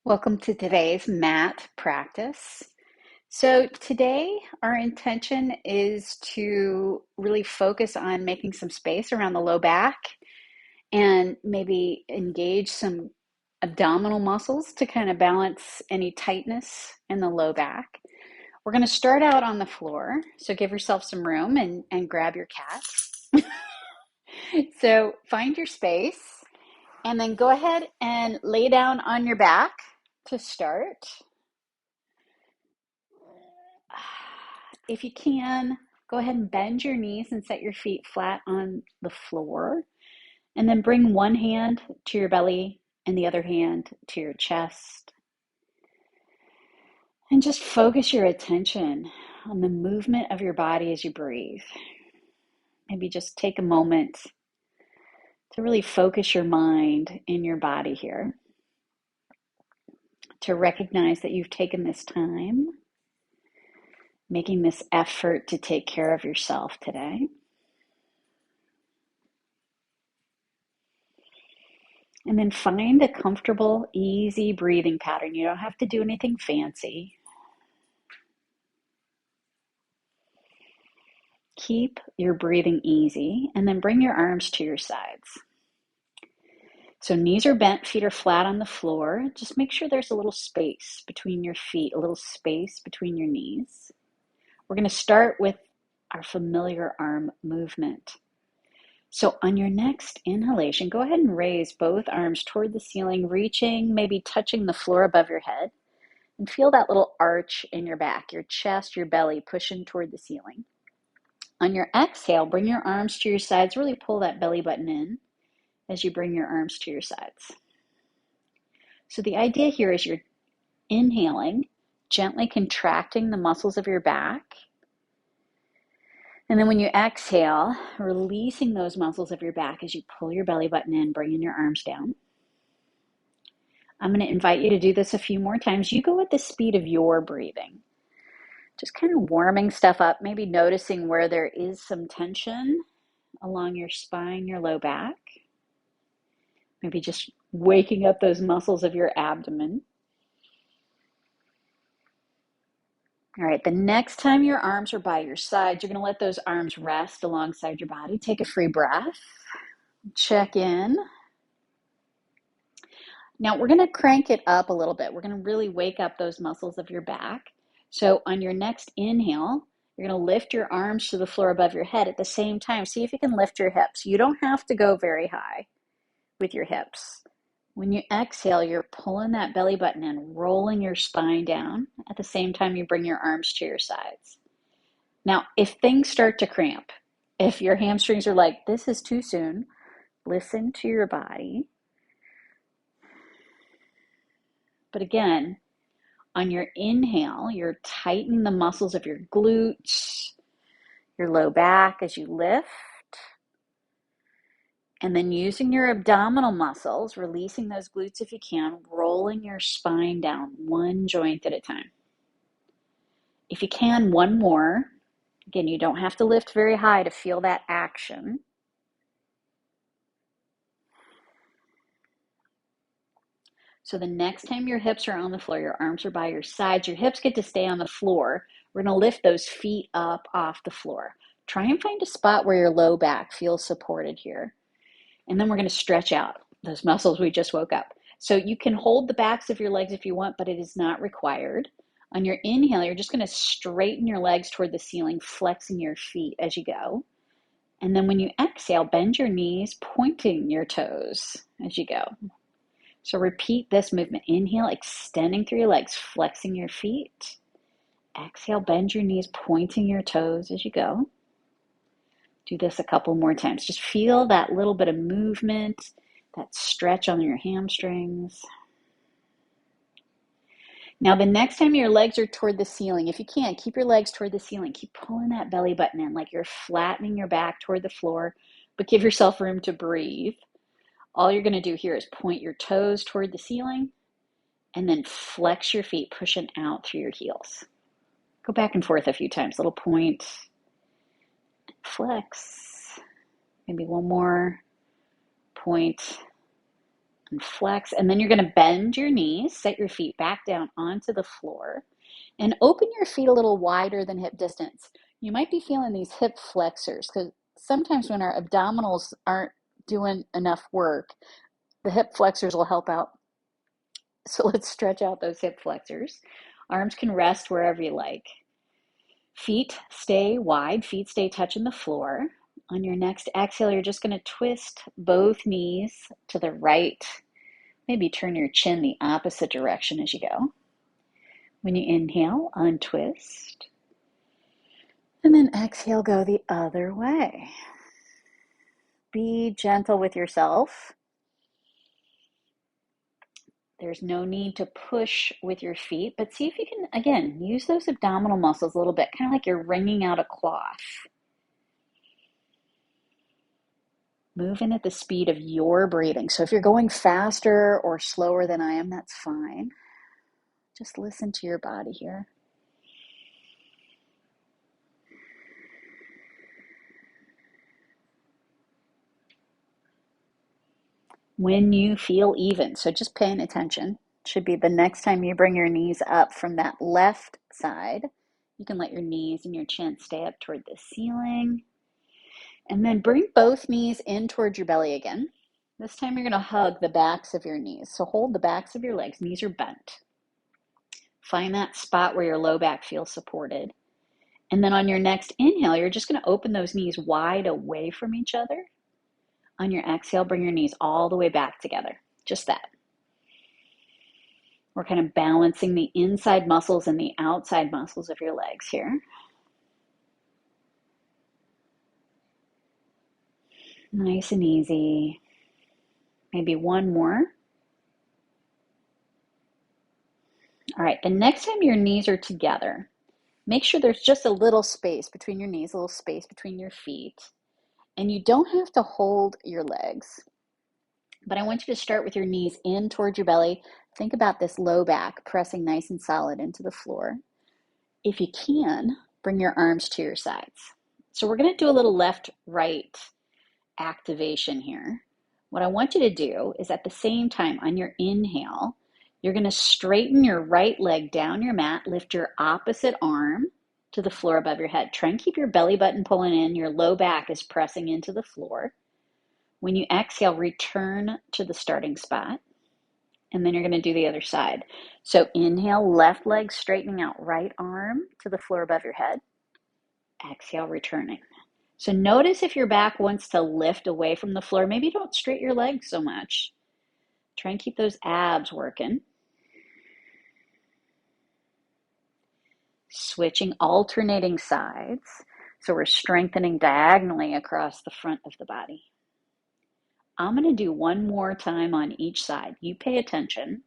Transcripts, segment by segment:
Welcome to today's mat practice. So today our intention is to really focus on making some space around the low back and maybe engage some abdominal muscles to kind of balance any tightness in the low back. We're going to start out on the floor, so give yourself some room and grab your cat. So find your space and then go ahead and lay down on your back to start. If you can, go ahead and bend your knees and set your feet flat on the floor. And then bring one hand to your belly and the other hand to your chest. And just focus your attention on the movement of your body as you breathe. Maybe just take a moment to really focus your mind in your body here. To recognize that you've taken this time, making this effort to take care of yourself today. And then find a comfortable, easy breathing pattern. You don't have to do anything fancy. Keep your breathing easy and then bring your arms to your sides. So knees are bent, feet are flat on the floor. Just make sure there's a little space between your feet, a little space between your knees. We're going to start with our familiar arm movement. So on your next inhalation, go ahead and raise both arms toward the ceiling, reaching, maybe touching the floor above your head. And feel that little arch in your back, your chest, your belly pushing toward the ceiling. On your exhale, bring your arms to your sides. Really pull that belly button in as you bring your arms to your sides. So the idea here is you're inhaling, gently contracting the muscles of your back. And then when you exhale, releasing those muscles of your back as you pull your belly button in, bringing your arms down. I'm going to invite you to do this a few more times. You go at the speed of your breathing. Just kind of warming stuff up, maybe noticing where there is some tension along your spine, your low back. Maybe just waking up those muscles of your abdomen. All right, the next time your arms are by your side, you're going to let those arms rest alongside your body. Take a free breath. Check in. Now we're going to crank it up a little bit. We're going to really wake up those muscles of your back. So on your next inhale, you're going to lift your arms to the floor above your head at the same time. See if you can lift your hips. You don't have to go very high with your hips. When you exhale, you're pulling that belly button in, rolling your spine down at the same time you bring your arms to your sides. Now, if things start to cramp, if your hamstrings are like, this is too soon, listen to your body. But again, on your inhale, you're tightening the muscles of your glutes, your low back as you lift. And then using your abdominal muscles, releasing those glutes if you can, rolling your spine down one joint at a time. If you can, one more. Again, you don't have to lift very high to feel that action. So the next time your hips are on the floor, your arms are by your sides, your hips get to stay on the floor. We're going to lift those feet up off the floor. Try and find a spot where your low back feels supported here. And then we're going to stretch out those muscles we just woke up. So you can hold the backs of your legs if you want, but it is not required. On your inhale, you're just going to straighten your legs toward the ceiling, flexing your feet as you go. And then when you exhale, bend your knees, pointing your toes as you go. So repeat this movement. Inhale, extending through your legs, flexing your feet. Exhale, bend your knees, pointing your toes as you go. Do this a couple more times. Just feel that little bit of movement, that stretch on your hamstrings. Now, the next time your legs are toward the ceiling, if you can, keep your legs toward the ceiling. Keep pulling that belly button in like you're flattening your back toward the floor, but give yourself room to breathe. All you're going to do here is point your toes toward the ceiling and then flex your feet, pushing out through your heels. Go back and forth a few times. Little point, flex. Maybe one more point, and flex. And then you're going to bend your knees, set your feet back down onto the floor, and open your feet a little wider than hip distance. You might be feeling these hip flexors because sometimes when our abdominals aren't doing enough work, the hip flexors will help out. So let's stretch out those hip flexors. Arms can rest wherever you like. Feet stay wide, feet stay touching the floor. On your next exhale, you're just going to twist both knees to the right. Maybe turn your chin the opposite direction as you go. When you inhale, untwist. And then exhale, go the other way. Be gentle with yourself. There's no need to push with your feet, but see if you can, again, use those abdominal muscles a little bit, kind of like you're wringing out a cloth. Move in at the speed of your breathing. So if you're going faster or slower than I am, that's fine. Just listen to your body here. When you feel even, so just paying attention, should be the next time you bring your knees up from that left side. You can let your knees and your chin stay up toward the ceiling. And then bring both knees in towards your belly again. This time you're going to hug the backs of your knees. So hold the backs of your legs. Knees are bent. Find that spot where your low back feels supported. And then on your next inhale, you're just going to open those knees wide away from each other. On your exhale, bring your knees all the way back together. Just that. We're kind of balancing the inside muscles and the outside muscles of your legs here. Nice and easy. Maybe one more. All right, the next time your knees are together, make sure there's just a little space between your knees, a little space between your feet. And you don't have to hold your legs. But I want you to start with your knees in towards your belly. Think about this low back pressing nice and solid into the floor. If you can, bring your arms to your sides. So we're going to do a little left-right activation here. What I want you to do is at the same time on your inhale, you're going to straighten your right leg down your mat, lift your opposite arm to the floor above your head. Try and keep your belly button pulling in. Your low back is pressing into the floor. When you exhale, return to the starting spot. And then you're going to do the other side. So inhale, left leg straightening out, right arm to the floor above your head. Exhale, returning. So notice if your back wants to lift away from the floor, maybe don't straighten your legs so much. Try and keep those abs working. Switching, alternating sides. So we're strengthening diagonally across the front of the body. I'm going to do one more time on each side. You pay attention.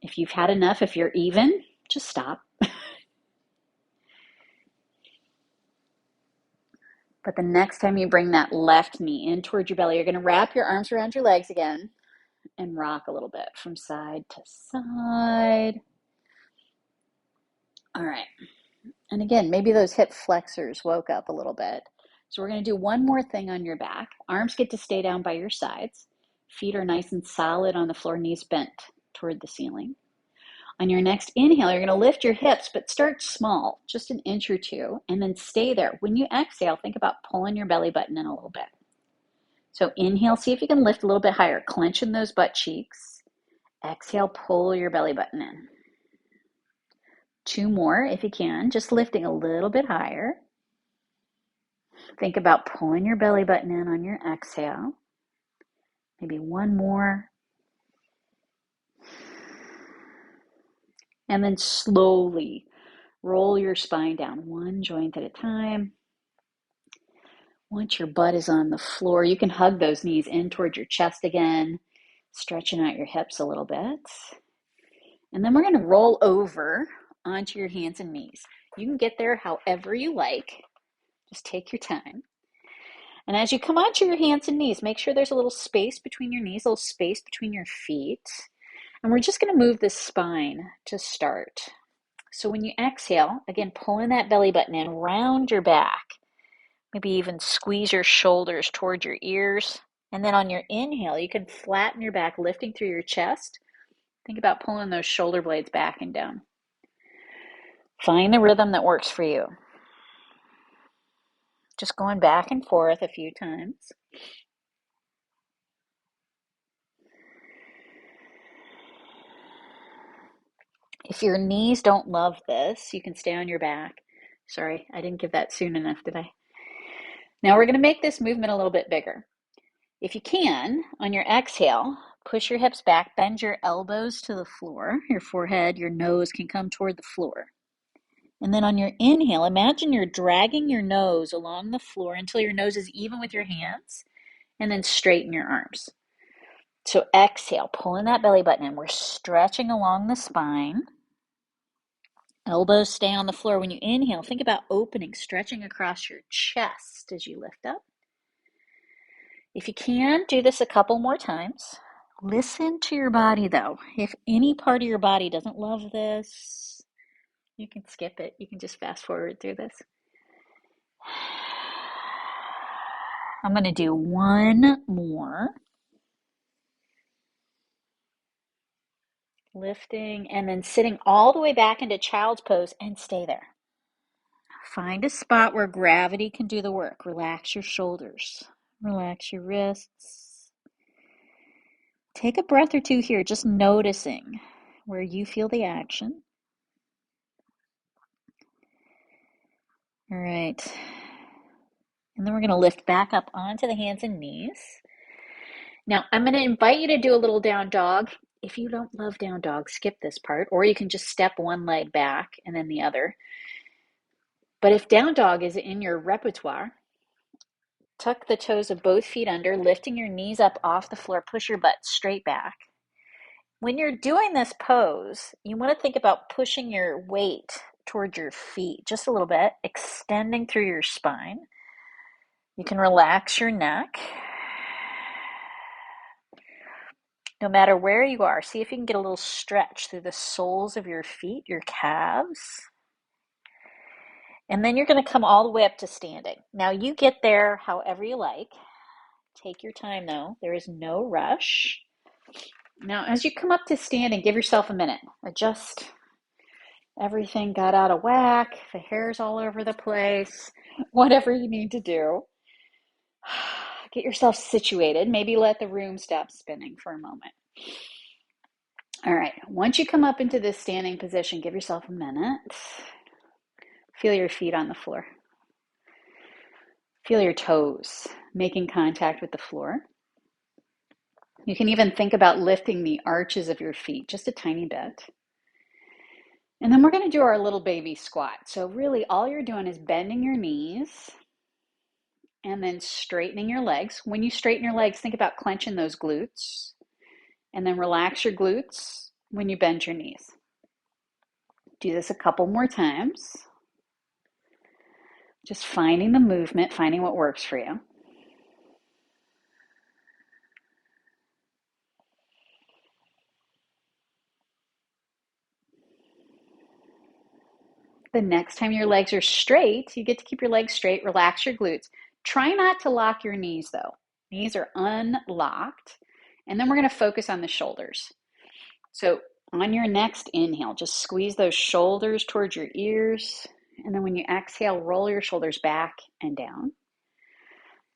If you've had enough, if you're even, just stop. But the next time you bring that left knee in towards your belly, you're going to wrap your arms around your legs again and rock a little bit from side to side. All right. And again, maybe those hip flexors woke up a little bit. So we're going to do one more thing on your back. Arms get to stay down by your sides. Feet are nice and solid on the floor, knees bent toward the ceiling. On your next inhale, you're going to lift your hips, but start small, just an inch or two, and then stay there. When you exhale, think about pulling your belly button in a little bit. So inhale, see if you can lift a little bit higher, clenching those butt cheeks. Exhale, pull your belly button in. Two more if you can, just lifting a little bit higher. Think about pulling your belly button in on your exhale. Maybe one more. And then slowly roll your spine down, one joint at a time. Once your butt is on the floor, you can hug those knees in towards your chest again, stretching out your hips a little bit. And then we're going to roll over onto your hands and knees. You can get there however you like. Just take your time. And as you come onto your hands and knees, make sure there's a little space between your knees, a little space between your feet. And we're just going to move the spine to start. So when you exhale, again, pulling that belly button in, round your back. Maybe even squeeze your shoulders towards your ears And then on your inhale, you can flatten your back, lifting through your chest. Think about pulling those shoulder blades back and down. Find the rhythm that works for you. Just going back and forth a few times. If your knees don't love this, you can stay on your back. Sorry, I didn't give that soon enough, did I? Now we're going to make this movement a little bit bigger. If you can, on your exhale, push your hips back, bend your elbows to the floor. Your forehead, your nose can come toward the floor. And then on your inhale, imagine you're dragging your nose along the floor until your nose is even with your hands, and then straighten your arms. So exhale, pulling that belly button in. We're stretching along the spine. Elbows stay on the floor. When you inhale, think about opening, stretching across your chest as you lift up. If you can, do this a couple more times. Listen to your body though. If any part of your body doesn't love this, you can skip it. You can just fast forward through this. I'm going to do one more. Lifting and then sitting all the way back into child's pose and stay there. Find a spot where gravity can do the work. Relax your shoulders. Relax your wrists. Take a breath or two here, just noticing where you feel the action. All right. And then we're going to lift back up onto the hands and knees. Now, I'm going to invite you to do a little down dog. If you don't love down dog, skip this part, or you can just step one leg back and then the other. But if down dog is in your repertoire, tuck the toes of both feet under, lifting your knees up off the floor, push your butt straight back. When you're doing this pose, you want to think about pushing your weight towards your feet just a little bit, extending through your spine. You can relax your neck. No matter where you are, see if you can get a little stretch through the soles of your feet, your calves. And then you're going to come all the way up to standing. Now you get there however you like. Take your time though. There is no rush. Now as you come up to standing, give yourself a minute. Adjust. Everything got out of whack. The hair's all over the place. Whatever you need to do. Get yourself situated. Maybe let the room stop spinning for a moment. All right. Once you come up into this standing position, give yourself a minute. Feel your feet on the floor. Feel your toes making contact with the floor. You can even think about lifting the arches of your feet just a tiny bit. And then we're going to do our little baby squat. So really all you're doing is bending your knees and then straightening your legs. When you straighten your legs, think about clenching those glutes and then relax your glutes when you bend your knees. Do this a couple more times. Just finding the movement, finding what works for you. The next time your legs are straight, you get to keep your legs straight, relax your glutes. Try not to lock your knees though. Knees are unlocked. And then we're going to focus on the shoulders. So on your next inhale, just squeeze those shoulders towards your ears. And then when you exhale, roll your shoulders back and down.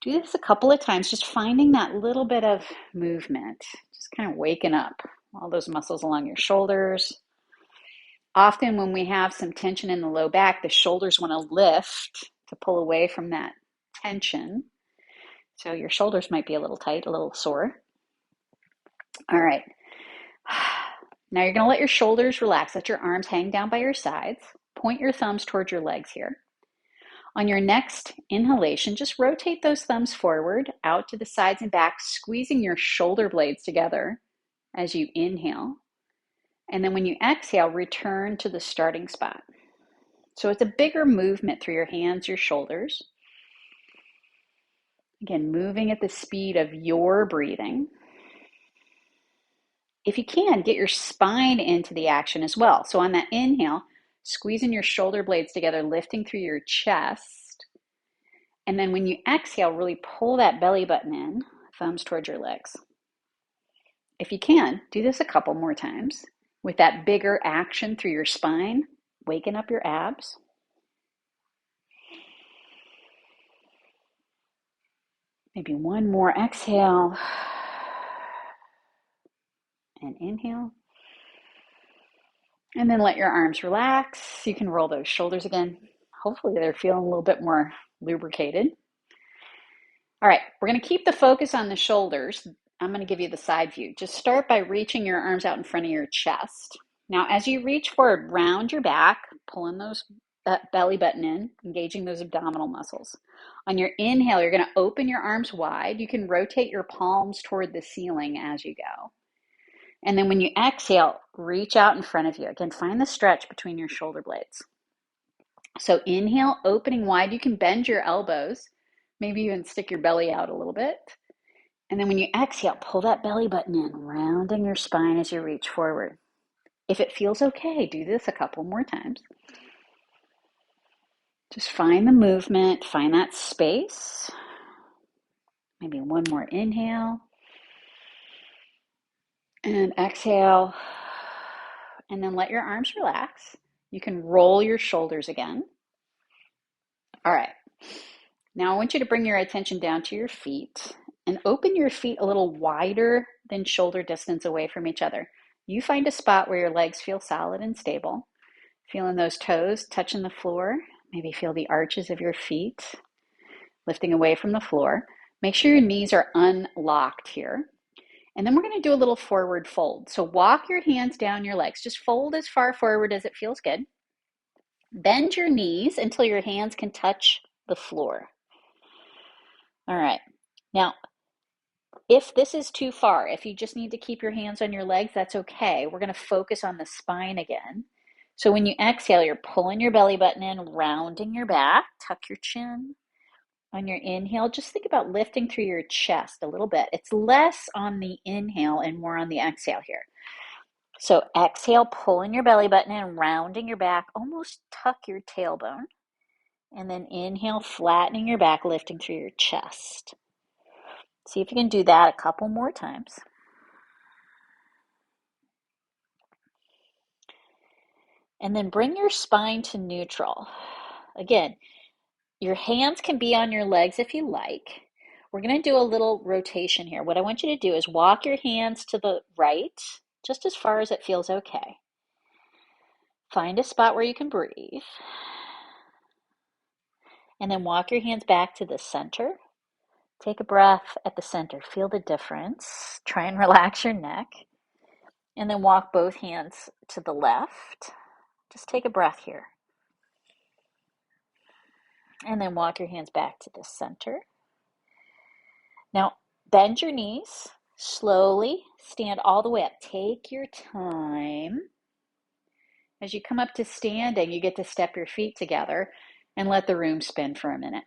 Do this a couple of times, just finding that little bit of movement, just kind of waking up all those muscles along your shoulders. Often when we have some tension in the low back, the shoulders want to lift to pull away from that tension. So your shoulders might be a little tight, a little sore. All right. Now you're going to let your shoulders relax. Let your arms hang down by your sides. Point your thumbs towards your legs here. On your next inhalation, just rotate those thumbs forward, out to the sides and back, squeezing your shoulder blades together as you inhale. And then when you exhale, return to the starting spot. So it's a bigger movement through your hands, your shoulders. Again, moving at the speed of your breathing. If you can, get your spine into the action as well. So on that inhale, squeezing your shoulder blades together, lifting through your chest. And then when you exhale, really pull that belly button in. thumbs towards your legs. If you can, do this a couple more times with that bigger action through your spine, waking up your abs. Maybe one more exhale and inhale. And then let your arms relax. You can roll those shoulders again. Hopefully they're feeling a little bit more lubricated. All right, we're going to keep the focus on the shoulders. I'm going to give you the side view. Just start by reaching your arms out in front of your chest. Now, as you reach forward, round your back, pulling that belly button in, engaging those abdominal muscles. On your inhale, you're going to open your arms wide. You can rotate your palms toward the ceiling as you go. And then when you exhale, reach out in front of you. Again, find the stretch between your shoulder blades. So inhale, opening wide. You can bend your elbows, maybe even stick your belly out a little bit. And then when you exhale, pull that belly button in, rounding your spine as you reach forward. If it feels okay, do this a couple more times. Just find the movement, find that space. Maybe one more inhale. And exhale. And then let your arms relax. You can roll your shoulders again. All right. Now I want you to bring your attention down to your feet and open your feet a little wider than shoulder distance away from each other. You find a spot where your legs feel solid and stable. Feeling those toes touching the floor. Maybe feel the arches of your feet lifting away from the floor. Make sure your knees are unlocked here. And then we're going to do a little forward fold. So walk your hands down your legs. Just fold as far forward as it feels good. Bend your knees until your hands can touch the floor. All right. Now, if this is too far, if you just need to keep your hands on your legs, that's okay. We're going to focus on the spine again. So when you exhale, you're pulling your belly button in, rounding your back, tuck your chin. On your inhale, just think about lifting through your chest a little bit. It's less on the inhale and more on the exhale here. So exhale, pulling your belly button in, rounding your back, almost tuck your tailbone. And then inhale, flattening your back, lifting through your chest. See if you can do that a couple more times. And then bring your spine to neutral. Again, your hands can be on your legs if you like. We're going to do a little rotation here. What I want you to do is walk your hands to the right, just as far as it feels okay. Find a spot where you can breathe. And then walk your hands back to the center. Take a breath at the center. Feel the difference. Try and relax your neck. And then walk both hands to the left. Just take a breath here. And then walk your hands back to the center. Now, bend your knees. Slowly stand all the way up. Take your time. As you come up to standing, you get to step your feet together and let the room spin for a minute.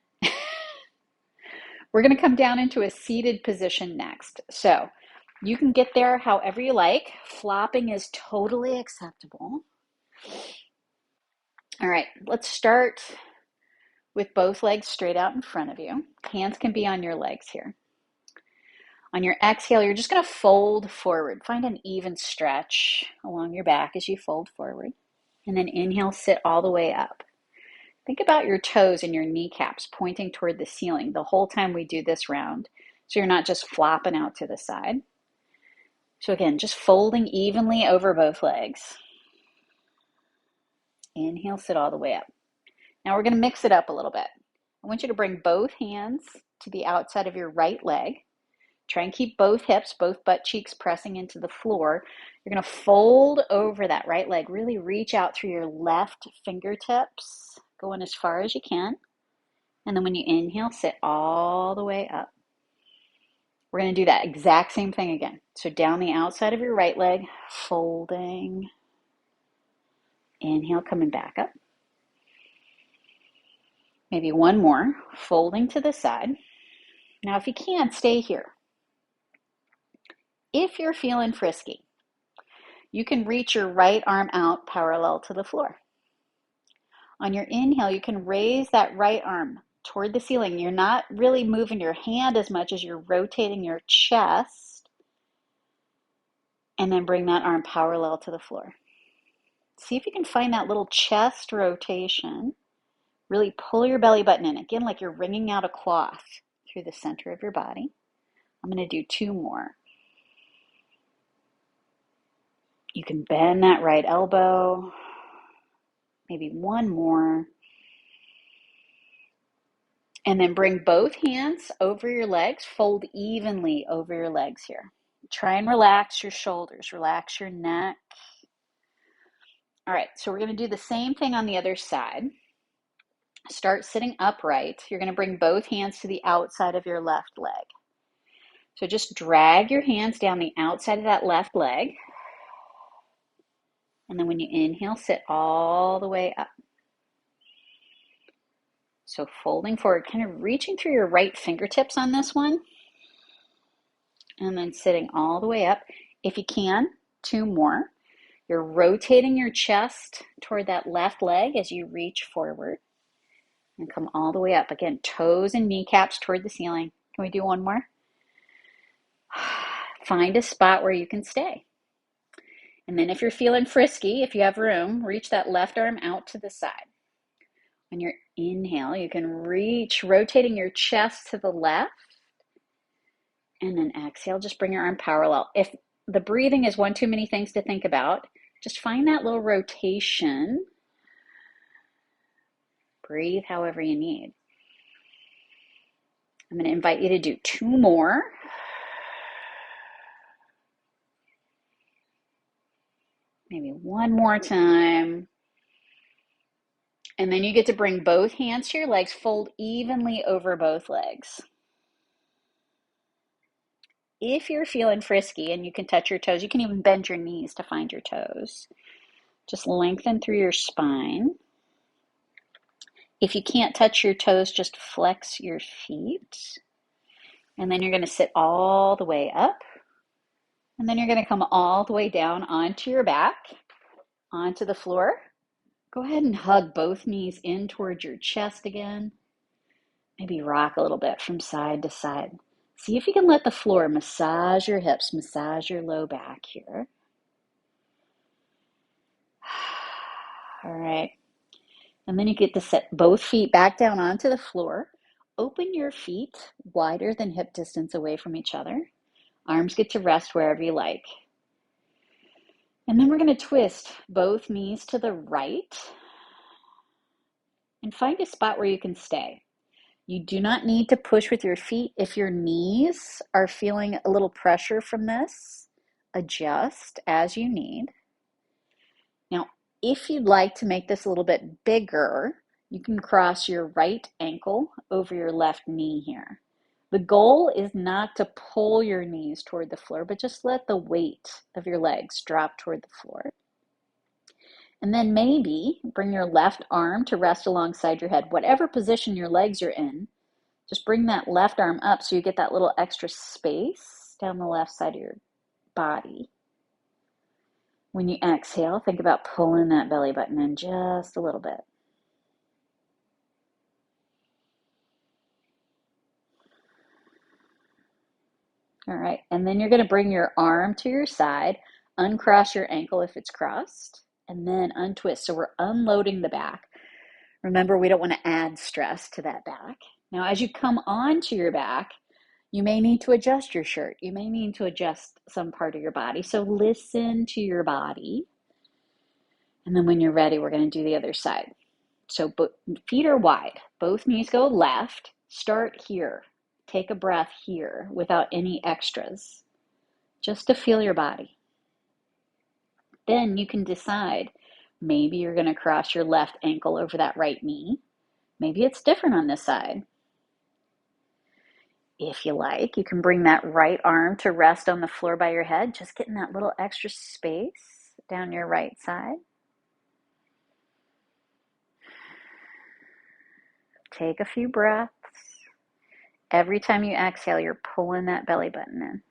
We're going to come down into a seated position next. So you can get there however you like. Flopping is totally acceptable. All right, let's start with both legs straight out in front of you. Hands can be on your legs here. On your exhale, you're just going to fold forward. Find an even stretch along your back as you fold forward. And then inhale, sit all the way up. Think about your toes and your kneecaps pointing toward the ceiling the whole time we do this round, so you're not just flopping out to the side. So again, just folding evenly over both legs. Inhale, sit all the way up. Now we're going to mix it up a little bit. I want you to bring both hands to the outside of your right leg. Try and keep both hips, both butt cheeks pressing into the floor. You're going to fold over that right leg. Really reach out through your left fingertips, going as far as you can. And then when you inhale, sit all the way up. We're going to do that exact same thing again. So down the outside of your right leg, folding. Inhale, coming back up. Maybe one more, folding to the side. Now, if you can, stay here. If you're feeling frisky, you can reach your right arm out parallel to the floor. On your inhale, you can raise that right arm toward the ceiling. You're not really moving your hand as much as you're rotating your chest. And then bring that arm parallel to the floor. See if you can find that little chest rotation. Really pull your belly button in. Again, like you're wringing out a cloth through the center of your body. I'm going to do 2 more. You can bend that right elbow. Maybe 1 more. And then bring both hands over your legs. Fold evenly over your legs here. Try and relax your shoulders. Relax your neck. All right, so we're going to do the same thing on the other side. Start sitting upright. You're going to bring both hands to the outside of your left leg. So just drag your hands down the outside of that left leg. And then when you inhale, sit all the way up. So folding forward, kind of reaching through your right fingertips on this one. And then sitting all the way up. If you can, 2 more. You're rotating your chest toward that left leg as you reach forward. And come all the way up. Again, toes and kneecaps toward the ceiling. Can we do 1 more? Find a spot where you can stay. And then if you're feeling frisky, if you have room, reach that left arm out to the side. When you inhale, you can reach, rotating your chest to the left. And then exhale, just bring your arm parallel. If the breathing is one too many things to think about, just find that little rotation. Breathe however you need. I'm going to invite you to do 2 more. Maybe 1 more time. And then you get to bring both hands to your legs, fold evenly over both legs. If you're feeling frisky and you can touch your toes, you can even bend your knees to find your toes. Just lengthen through your spine. If you can't touch your toes, just flex your feet. And then you're going to sit all the way up. And then you're going to come all the way down onto your back, onto the floor. Go ahead and hug both knees in towards your chest again. Maybe rock a little bit from side to side. See if you can let the floor massage your hips, massage your low back here. All right. And then you get to set both feet back down onto the floor. Open your feet wider than hip distance away from each other. Arms get to rest wherever you like. And then we're going to twist both knees to the right and find a spot where you can stay. You do not need to push with your feet. If your knees are feeling a little pressure from this, adjust as you need. Now, if you'd like to make this a little bit bigger, you can cross your right ankle over your left knee here. The goal is not to pull your knees toward the floor, but just let the weight of your legs drop toward the floor. And then maybe bring your left arm to rest alongside your head. Whatever position your legs are in, just bring that left arm up so you get that little extra space down the left side of your body. When you exhale, think about pulling that belly button in just a little bit. All right, and then you're going to bring your arm to your side, uncross your ankle if it's crossed, and then untwist. So we're unloading the back. Remember, we don't want to add stress to that back. Now, as you come onto your back, you may need to adjust your shirt. You may need to adjust some part of your body. So listen to your body. And then when you're ready, we're going to do the other side. So feet are wide. Both knees go left. Start here. Take a breath here without any extras, just to feel your body. Then you can decide, maybe you're going to cross your left ankle over that right knee. Maybe it's different on this side. If you like, you can bring that right arm to rest on the floor by your head, just getting that little extra space down your right side. Take a few breaths. Every time you exhale, you're pulling that belly button in.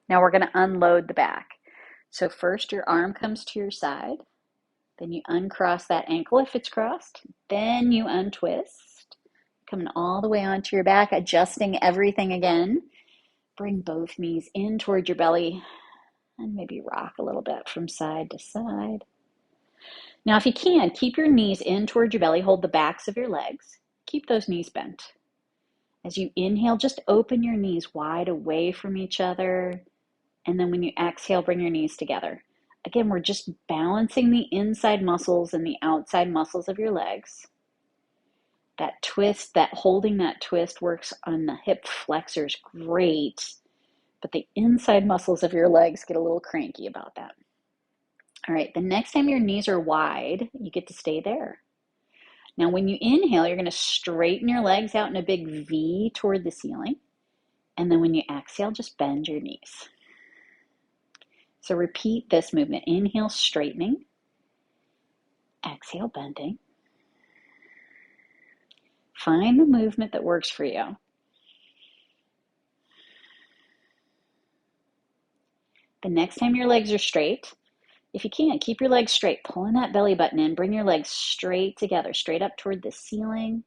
Now we're going to unload the back. So first your arm comes to your side, then you uncross that ankle if it's crossed, then you untwist, coming all the way onto your back, adjusting everything again. Bring both knees in toward your belly and maybe rock a little bit from side to side. Now if you can, keep your knees in toward your belly, hold the backs of your legs, keep those knees bent. As you inhale, just open your knees wide away from each other. And then when you exhale, bring your knees together. Again, we're just balancing the inside muscles and the outside muscles of your legs. That twist, that holding that twist works on the hip flexors great, but the inside muscles of your legs get a little cranky about that. All right, the next time your knees are wide, you get to stay there. Now, when you inhale, you're going to straighten your legs out in a big V toward the ceiling. And then when you exhale, just bend your knees. So repeat this movement. Inhale, straightening. Exhale, bending. Find the movement that works for you. The next time your legs are straight, if you can, keep your legs straight. Pulling that belly button in. Bring your legs straight together, straight up toward the ceiling.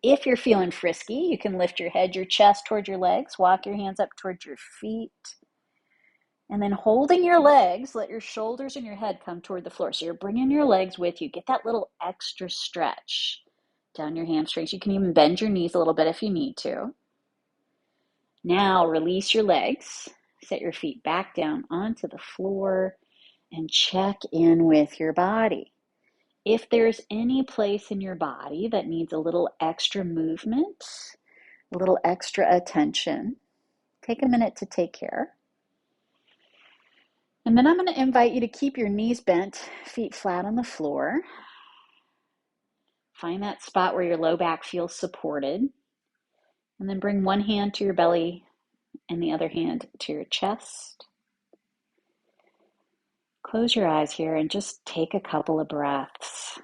If you're feeling frisky, you can lift your head, your chest toward your legs. Walk your hands up towards your feet. And then holding your legs, let your shoulders and your head come toward the floor. So you're bringing your legs with you. Get that little extra stretch down your hamstrings. You can even bend your knees a little bit if you need to. Now release your legs. Set your feet back down onto the floor and check in with your body. If there's any place in your body that needs a little extra movement, a little extra attention, take a minute to take care. And then I'm going to invite you to keep your knees bent, feet flat on the floor. Find that spot where your low back feels supported. And then bring one hand to your belly and the other hand to your chest. Close your eyes here and just take a couple of breaths.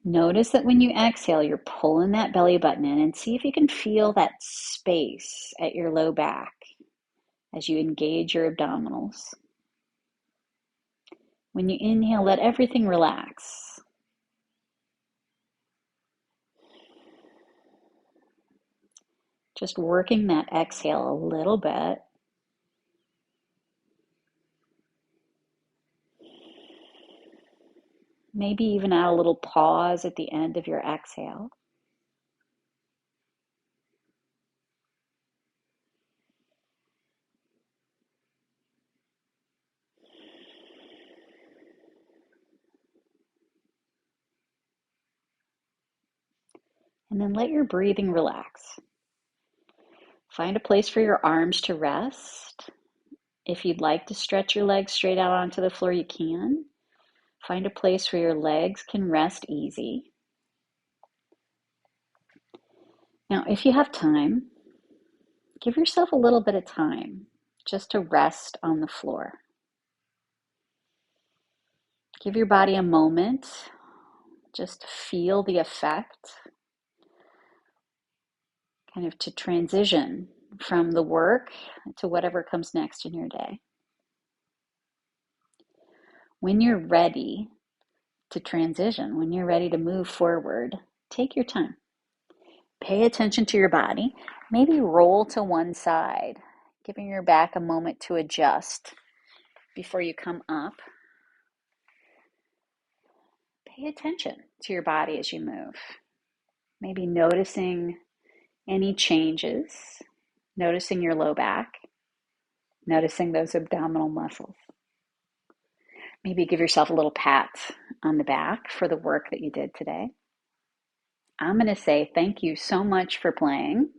Notice that when you exhale, you're pulling that belly button in, and see if you can feel that space at your low back as you engage your abdominals. When you inhale, let everything relax. Just working that exhale a little bit. Maybe even add a little pause at the end of your exhale. And then let your breathing relax. Find a place for your arms to rest. If you'd like to stretch your legs straight out onto the floor, you can. Find a place where your legs can rest easy. Now, if you have time, give yourself a little bit of time just to rest on the floor. Give your body a moment just to feel the effect, kind of to transition from the work to whatever comes next in your day. When you're ready to transition, when you're ready to move forward, take your time. Pay attention to your body. Maybe roll to one side, giving your back a moment to adjust before you come up. Pay attention to your body as you move. Maybe noticing any changes, noticing your low back, noticing those abdominal muscles. Maybe give yourself a little pat on the back for the work that you did today. I'm going to say thank you so much for playing.